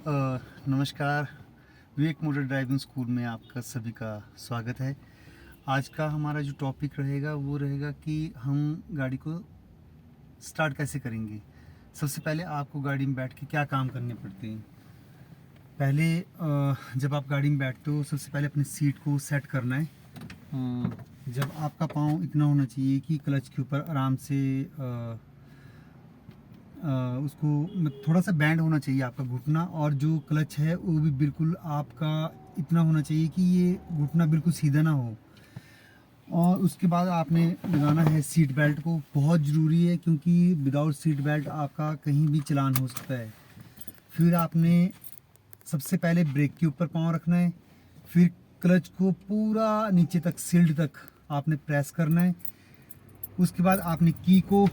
नमस्कार। विवेक motor driving school में आपका सभी का स्वागत है। आज का हमारा जो टॉपिक रहेगा वो रहेगा कि हम गाड़ी को स्टार्ट कैसे करेंगे। सबसे पहले आपको गाड़ी में बैठ के क्या काम करने पड़ते हैं। पहले जब आप गाड़ी में बैठते हो सबसे पहले अपनी सीट को सेट करना है। जब आपका पाँव इतना होना चाहिए कि क्लच के ऊपर आराम से उसको थोड़ा सा बैंड होना चाहिए आपका घुटना, और जो क्लच है वो भी बिल्कुल आपका इतना होना चाहिए कि ये घुटना बिल्कुल सीधा ना हो। और उसके बाद आपने लगाना है सीट बेल्ट को, बहुत ज़रूरी है क्योंकि विदाउट सीट बेल्ट आपका कहीं भी चलान हो सकता है। फिर आपने सबसे पहले ब्रेक के ऊपर पाँव रखना है, फिर क्लच को पूरा नीचे तक सील्ड तक आपने प्रेस करना है। उसके बाद आपने की को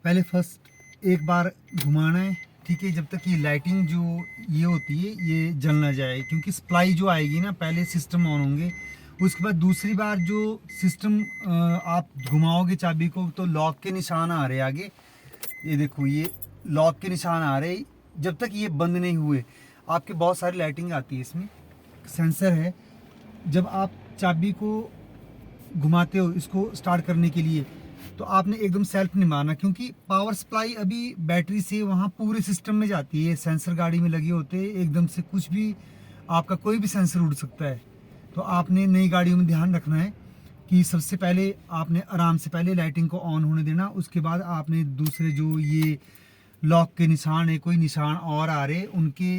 पहले फर्स्ट एक बार घुमाना है, ठीक है, जब तक ये लाइटिंग जो ये होती है ये जल ना जाए, क्योंकि सप्लाई जो आएगी ना पहले सिस्टम ऑन होंगे। उसके बाद दूसरी बार जो सिस्टम आप घुमाओगे चाबी को तो लॉक के निशान आ रहे आगे, ये देखो ये लॉक के निशान आ रहे। जब तक ये बंद नहीं हुए आपके बहुत सारी लाइटिंग आती है, इसमें सेंसर है। जब आप चाबी को घुमाते हो इसको स्टार्ट करने के लिए तो आपने एकदम सेल्फ नहीं मारना, क्योंकि पावर सप्लाई अभी बैटरी से वहाँ पूरे सिस्टम में जाती है। सेंसर गाड़ी में लगे होते हैं, एकदम से कुछ भी आपका कोई भी सेंसर उड़ सकता है। तो आपने नई गाड़ियों में ध्यान रखना है कि सबसे पहले आपने आराम से पहले लाइटिंग को ऑन होने देना। उसके बाद आपने दूसरे जो ये लॉक के निशान है, कोई निशान और आ रहे उनके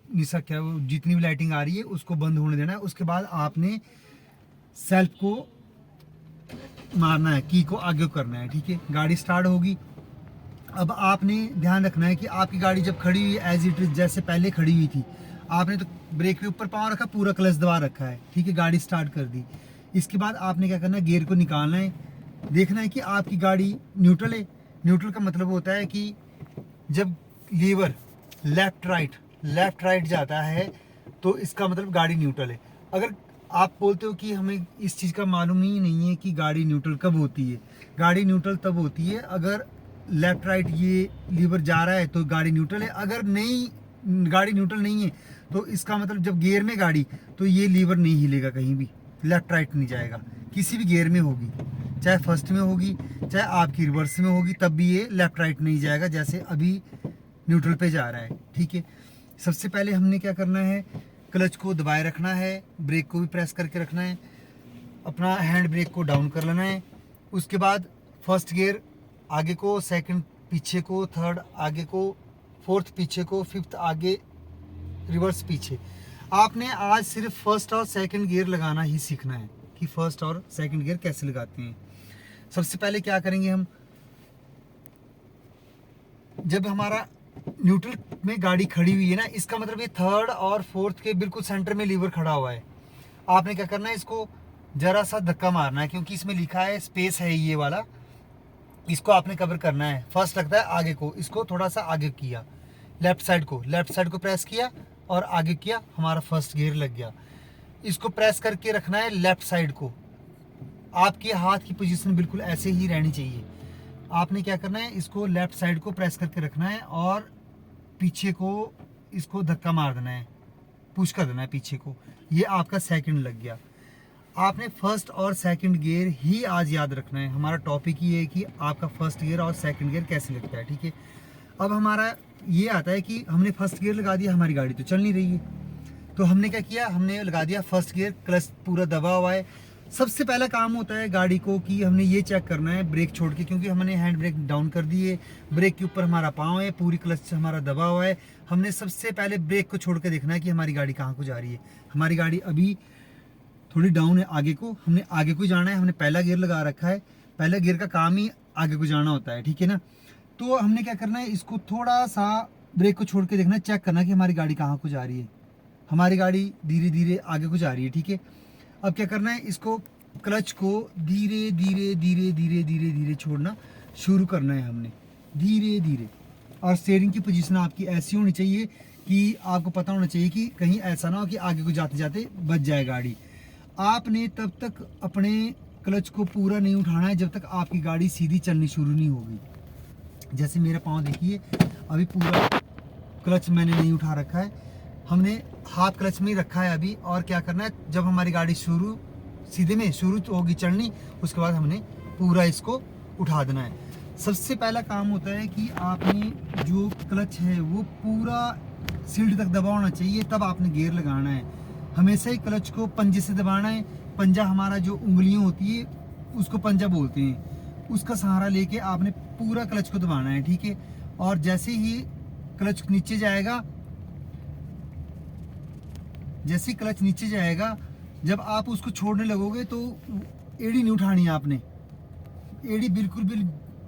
निशान क्या जितनी भी लाइटिंग आ रही है उसको बंद होने देना है। उसके बाद आपने सेल्फ को मारना है, की को आगे करना है, ठीक है। गाड़ी स्टार्ट होगी। अब आपने ध्यान रखना है कि आपकी गाड़ी जब खड़ी हुई एज इट इज जैसे पहले खड़ी हुई थी, आपने तो ब्रेक के ऊपर पाँव रखा, पूरा क्लच दबा रखा है, ठीक है, गाड़ी स्टार्ट कर दी। इसके बाद आपने क्या करना है, गियर को निकालना है, देखना है कि आपकी गाड़ी न्यूट्रल है। न्यूट्रल का मतलब होता है कि जब लीवर लेफ्ट राइट जाता है तो इसका मतलब गाड़ी न्यूट्रल है। अगर आप बोलते हो कि हमें इस चीज़ का मालूम ही नहीं है कि गाड़ी न्यूट्रल कब होती है, गाड़ी न्यूट्रल तब होती है अगर लेफ्ट राइट ये लीवर जा रहा है तो गाड़ी न्यूट्रल है। अगर नहीं, गाड़ी न्यूट्रल नहीं है तो इसका मतलब जब गियर में गाड़ी तो ये लीवर नहीं हिलेगा, कहीं भी लेफ्ट राइट नहीं जाएगा, किसी भी गियर में होगी, चाहे फर्स्ट में होगी चाहे आपकी रिवर्स में होगी, तब भी ये लेफ्ट राइट नहीं जाएगा जैसे अभी न्यूट्रल पे जा रहा है, ठीक है। सबसे पहले हमने क्या करना है, क्लच को दबाए रखना है, ब्रेक को भी प्रेस करके रखना है, अपना हैंड ब्रेक को डाउन कर लेना है। उसके बाद फर्स्ट गियर आगे को, सेकंड पीछे को, थर्ड आगे को, फोर्थ पीछे को, फिफ्थ आगे, रिवर्स पीछे। आपने आज सिर्फ फर्स्ट और सेकंड गियर लगाना ही सीखना है कि फर्स्ट और सेकंड गियर कैसे लगाते हैं। सबसे पहले क्या करेंगे हम, जब हमारा न्यूट्रल में गाड़ी खड़ी हुई है ना, इसका मतलब ये थर्ड और फोर्थ के बिल्कुल सेंटर में लीवर खड़ा हुआ है। आपने क्या करना है, इसको जरा सा धक्का मारना है, क्योंकि इसमें लिखा है स्पेस है ये वाला, इसको आपने कवर करना है। फर्स्ट लगता है आगे को, इसको थोड़ा सा आगे किया, लेफ्ट साइड को प्रेस किया और आगे किया, हमारा फर्स्ट गियर लग गया। इसको प्रेस करके रखना है लेफ्ट साइड को, आपके हाथ की पोजीशन बिल्कुल ऐसे ही रहनी चाहिए। आपने क्या करना है, इसको लेफ्ट साइड को प्रेस करके रखना है और पीछे को इसको धक्का मार देना है, पुश कर देना है पीछे को, ये आपका सेकंड लग गया। आपने फर्स्ट और सेकंड गियर ही आज याद रखना है। हमारा टॉपिक ये है कि आपका फर्स्ट गियर और सेकंड गियर कैसे लगता है, ठीक है। अब हमारा ये आता है कि हमने फर्स्ट गियर लगा दिया, हमारी गाड़ी तो चल नहीं रही है, तो हमने क्या किया, हमने लगा दिया फर्स्ट गियर, क्लच पूरा दबा हुआ है। सबसे पहला काम होता है गाड़ी को कि हमने ये चेक करना है ब्रेक छोड़ के, क्योंकि हमने हैंड ब्रेक डाउन कर दी है, ब्रेक के ऊपर हमारा पाँव है, पूरी क्लच हमारा दबा हुआ है। हमने सबसे पहले ब्रेक को छोड़ के देखना है कि हमारी गाड़ी कहाँ को जा रही है। हमारी गाड़ी अभी थोड़ी डाउन है आगे को, हमने आगे को जाना है, हमने पहला गियर लगा रखा है, पहला गियर का काम ही आगे को जाना होता है, ठीक है ना। तो हमने क्या करना है, इसको थोड़ा सा ब्रेक को छोड़ के देखना है, चेक करना है कि हमारी गाड़ी कहाँ को जा रही है। हमारी गाड़ी धीरे धीरे आगे को जा रही है, ठीक है। अब क्या करना है, इसको क्लच को धीरे धीरे धीरे धीरे धीरे धीरे छोड़ना शुरू करना है हमने, धीरे धीरे। और स्टीयरिंग की पोजीशन आपकी ऐसी होनी चाहिए कि आपको पता होना चाहिए कि कहीं ऐसा ना हो कि आगे को जाते जाते बच जाए गाड़ी। आपने तब तक अपने क्लच को पूरा नहीं उठाना है जब तक आपकी गाड़ी सीधी चलनी शुरू नहीं होगी। जैसे मेरा पाँव देखिए अभी पूरा क्लच मैंने नहीं उठा रखा है, हमने हाफ क्लच में ही रखा है अभी। और क्या करना है, जब हमारी गाड़ी सीधे में शुरू होगी चढ़नी, उसके बाद हमने पूरा इसको उठा देना है। सबसे पहला काम होता है कि आपने जो क्लच है वो पूरा सीट तक दबाना चाहिए, तब आपने गियर लगाना है। हमेशा ही क्लच को पंजे से दबाना है। पंजा हमारा जो उंगलियां होती है उसको पंजा बोलते हैं, उसका सहारा लेके आपने पूरा क्लच को दबाना है, ठीक है। और जैसे ही क्लच नीचे जाएगा, जैसे क्लच नीचे जाएगा, जब आप उसको छोड़ने लगोगे तो एड़ी नहीं उठानी है आपने। एड़ी बिल्कुल भी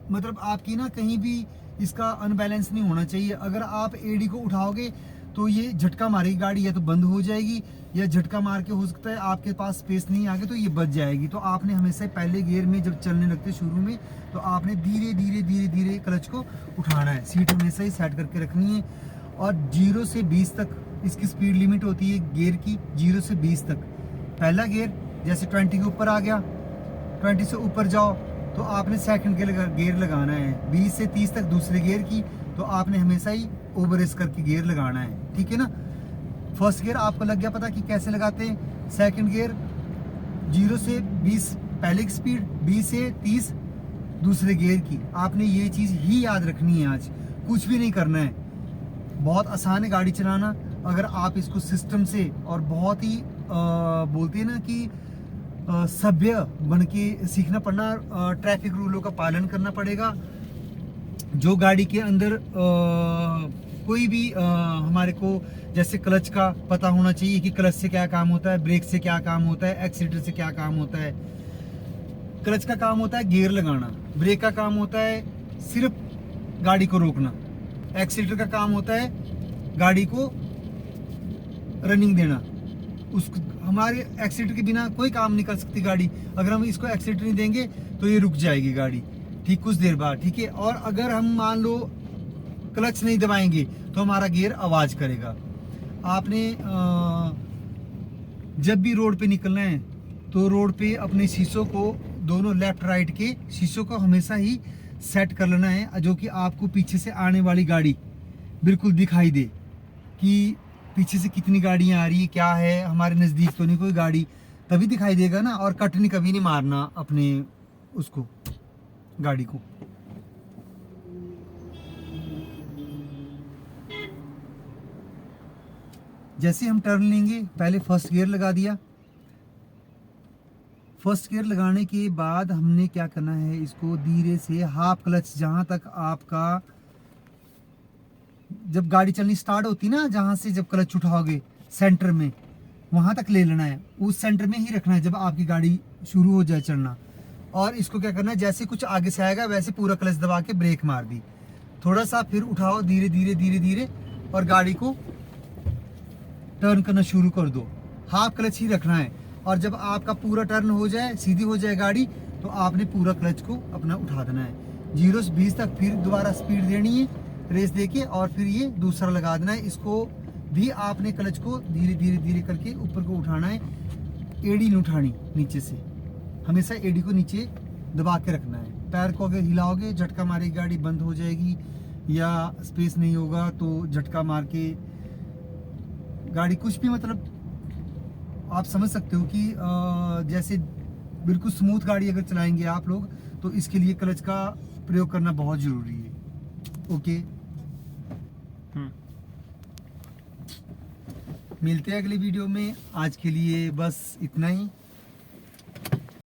मतलब आपकी ना कहीं भी इसका अनबैलेंस नहीं होना चाहिए। अगर आप एड़ी को उठाओगे तो ये झटका मारेगी गाड़ी, या तो बंद हो जाएगी, या झटका मार के हो सकता है आपके पास स्पेस नहीं आगे तो ये बच जाएगी। तो आपने हमेशा पहले गियर में जब चलने लगते शुरू में, तो आपने धीरे धीरे धीरे धीरे क्लच को उठाना है। सीट हमेशा ही सेट करके रखनी है। और 0 से 20 तक इसकी स्पीड लिमिट होती है गियर की, 0 से 20 तक। पहला गियर जैसे 20 के ऊपर आ गया, 20 से ऊपर जाओ तो आपने सेकंड गियर लगाना है। 20 से 30 तक दूसरे गियर की, तो आपने हमेशा ही ओवर रेस करके गियर लगाना है, ठीक है ना। फर्स्ट गियर आपको लग गया पता कि कैसे लगाते हैं। सेकंड गियर 0 से 20 पहले की स्पीड, 20 से 30 दूसरे गियर की। आपने ये चीज़ ही याद रखनी है, आज कुछ भी नहीं करना है। बहुत आसान है गाड़ी चलाना अगर आप इसको सिस्टम से और बहुत ही बोलते हैं ना कि सभ्य बन के सीखना पड़ना। ट्रैफिक रूलों का पालन करना पड़ेगा। जो गाड़ी के अंदर कोई भी हमारे को जैसे क्लच का पता होना चाहिए कि क्लच से क्या काम होता है, ब्रेक से क्या काम होता है, एक्सीलेटर से क्या काम होता है। क्लच का काम होता है गियर लगाना, ब्रेक का काम होता है सिर्फ गाड़ी को रोकना, एक्सीलेटर का काम होता है गाड़ी को रनिंग देना। उस हमारे एक्सीलेटर के बिना कोई काम नहीं कर सकती गाड़ी। अगर हम इसको एक्सीलेटर नहीं देंगे तो ये रुक जाएगी गाड़ी, ठीक कुछ देर बाद, ठीक है। और अगर हम मान लो क्लच नहीं दबाएंगे तो हमारा गियर आवाज करेगा। आपने जब भी रोड पे निकलना है तो रोड पे अपने शीशों को, दोनों लेफ्ट राइट के शीशों को हमेशा ही सेट कर लेना है, जो कि आपको पीछे से आने वाली गाड़ी बिल्कुल दिखाई दे कि पीछे से कितनी गाड़ियां आ रही है, क्या है, हमारे नज़दीक तो नहीं कोई गाड़ी, तभी दिखाई देगा ना। और कट नहीं कभी नहीं मारना अपने उसको, गाड़ी को। जैसे हम टर्न लेंगे, पहले फर्स्ट गियर लगा दिया। फर्स्ट गियर लगाने के बाद हमने क्या करना है, इसको धीरे से हाफ क्लच, जहां तक आपका जब गाड़ी चलनी स्टार्ट होती ना, जहां से जब क्लच उठाओगे सेंटर में, वहां तक ले लेना है। उस सेंटर में ही रखना है जब आपकी गाड़ी शुरू हो जाए चलना। और इसको क्या करना है, जैसे कुछ आगे से आएगा वैसे पूरा क्लच दबा के ब्रेक मार दी, थोड़ा सा फिर उठाओ धीरे धीरे धीरे धीरे, और गाड़ी को टर्न करना शुरू कर दो। हाफ क्लच ही रखना है। और जब आपका पूरा टर्न हो जाए, सीधी हो जाए गाड़ी, तो आपने पूरा क्लच को अपना उठा देना है 0 से 20 तक। फिर दोबारा स्पीड देनी है रेस देके, और फिर ये दूसरा लगा देना है। इसको भी आपने क्लच को धीरे धीरे धीरे करके ऊपर को उठाना है। एड़ी नहीं उठानी नीचे से, हमेशा एड़ी को नीचे दबा के रखना है। पैर को अगर हिलाओगे झटका मारेगी गाड़ी, बंद हो जाएगी, या स्पेस नहीं होगा तो झटका मार के गाड़ी कुछ भी, मतलब आप समझ सकते हो कि जैसे बिल्कुल स्मूथ गाड़ी अगर चलाएंगे आप लोग, तो इसके लिए क्लच का प्रयोग करना बहुत ज़रूरी है। ओके, मिलते हैं अगली वीडियो में। आज के लिए बस इतना ही।